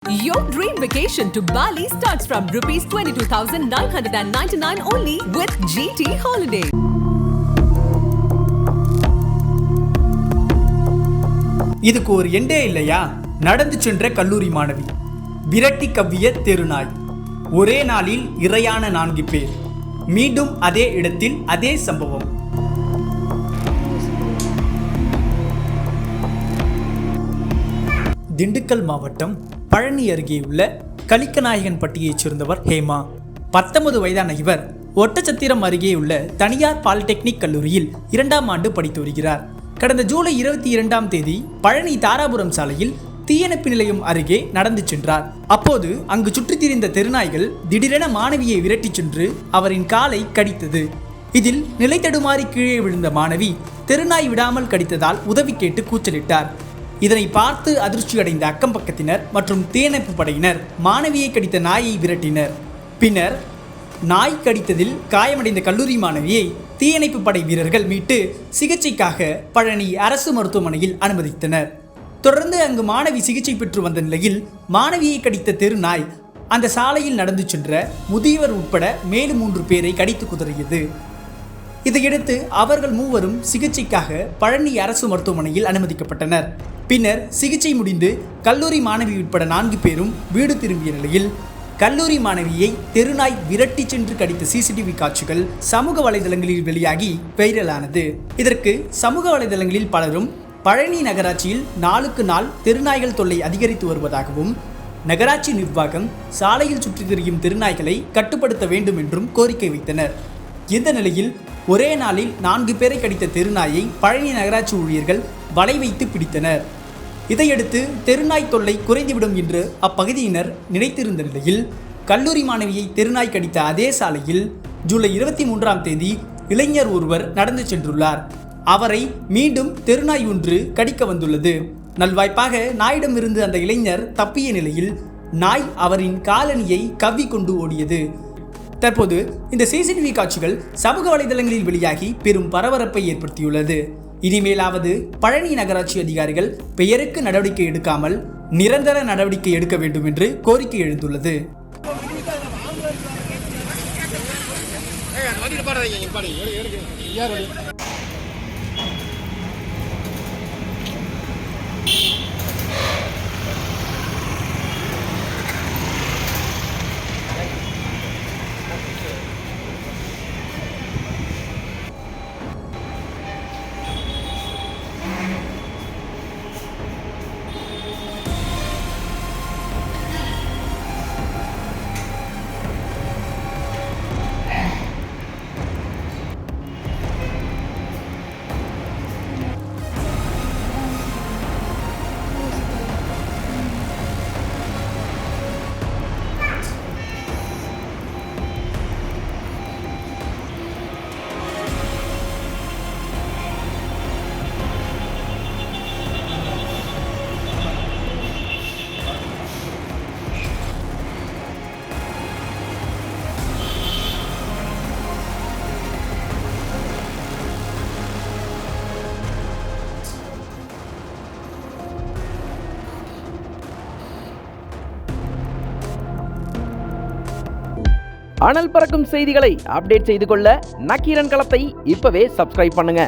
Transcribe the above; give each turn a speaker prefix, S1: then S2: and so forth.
S1: Your dream vacation to Bali starts from rupees 22,999 only with GT Holiday.
S2: இதுக்கு ஒரு எண்டே இல்லையா? நடந்து சென்ற கல்லூரி மாணவி, விரட்டி கவ்விய தெருநாய், ஒரே நாளில் இரையான 4 பேர், மீண்டும் அதே இடத்தில் அதே சம்பவம். திண்டுக்கல் மாவட்டம் பழனி அருகே உள்ள கலிக்கநாயகன்பட்டியைச் சேர்ந்தவர் ஹேமா. 19 வயதான இவர் ஒட்டச்சத்திரம் அருகே உள்ள தனியார் பாலிடெக்னிக் கல்லூரியில் 2ஆம் ஆண்டு படித்து வருகிறார். கடந்த ஜூலை 22ஆம் தேதி பழனி தாராபுரம் சாலையில் தீயணைப்பு நிலையம் அருகே நடந்து சென்றார். அப்போது அங்கு சுற்றித் திரிந்த தெருநாய்கள் திடீரென மாணவியை விரட்டி சென்று அவரின் காலை கடித்தது. இதில் நிலை தடுமாறி கீழே விழுந்த மாணவி தெருநாய் விடாமல் கடித்ததால் உதவி கேட்டு கூச்சலிட்டார். இதனை பார்த்து அதிர்ச்சியடைந்த அக்கம் பக்கத்தினர் மற்றும் தீயணைப்பு படையினர் மாணவியை கடித்த நாயை விரட்டினர். பின்னர் நாய் கடித்ததில் காயமடைந்த கல்லூரி மாணவியை தீயணைப்பு படை வீரர்கள் மீட்டு சிகிச்சைக்காக பழனி அரசு மருத்துவமனையில் அனுமதித்தனர். தொடர்ந்து அங்கு மாணவி சிகிச்சை பெற்று வந்த நிலையில் மாணவியை கடித்த தெருநாய் அந்த சாலையில் நடந்து சென்ற முதியவர் உட்பட மேலும் 3 பேரை கடித்து குதறியது. இதையடுத்து அவர்கள் மூவரும் சிகிச்சைக்காக பழனி அரசு மருத்துவமனையில் அனுமதிக்கப்பட்டனர். பின்னர் சிகிச்சை முடிந்து கல்லூரி மாணவி உட்பட 4 பேரும் வீடு திரும்பிய நிலையில் கல்லூரி மாணவியை தெருநாய் விரட்டி சென்று கடித்த சிசிடிவி காட்சிகள் சமூக வலைதளங்களில் வெளியாகி வைரலானது. இதற்கு சமூக வலைதளங்களில் பலரும் பழனி நகராட்சியில் நாளுக்கு நாள் தெருநாய்கள் தொல்லை அதிகரித்து வருவதாகவும், நகராட்சி நிர்வாகம் சாலையில் சுற்றி திரியும் தெருநாய்களை கட்டுப்படுத்த வேண்டும் என்றும் கோரிக்கை வைத்தனர். இந்த நிலையில் ஒரே நாளில் 4 பேரை கடித்த தெருநாயை பழனி நகராட்சி ஊழியர்கள் வலை வைத்து பிடித்தனர். இதையடுத்து தெருநாய் தொல்லை குறைந்துவிடும் என்று அப்பகுதியினர் நினைத்திருந்த நிலையில் கல்லூரி மாணவியை தெருநாய் கடித்த அதே சாலையில் ஜூலை 23ஆம் தேதி இளைஞர் ஒருவர் நடந்து சென்றுள்ளார். அவரை மீண்டும் தெருநாய் ஒன்று கடிக்க வந்துள்ளது. நல்வாய்ப்பாக நாயிடமிருந்து அந்த இளைஞர் தப்பிய நிலையில் நாய் அவரின் காலணியை கவ்வி கொண்டு ஓடியது. தற்போது இந்த சிசிடிவி காட்சிகள் சமூக வலைதளங்களில் வெளியாகி பெரும் பரபரப்பை ஏற்படுத்தியுள்ளது. இனிமேலாவது பழனி நகராட்சி அதிகாரிகள் பெயருக்கு நடவடிக்கை எடுக்காமல் நிரந்தர நடவடிக்கை எடுக்க வேண்டும் என்று கோரிக்கை எழுந்துள்ளது.
S3: அனல் பறக்கும் செய்திகளை அப்டேட் செய்து கொள்ள நக்கீரன் களத்தை இப்பவே சப்ஸ்கிரைப் பண்ணுங்க.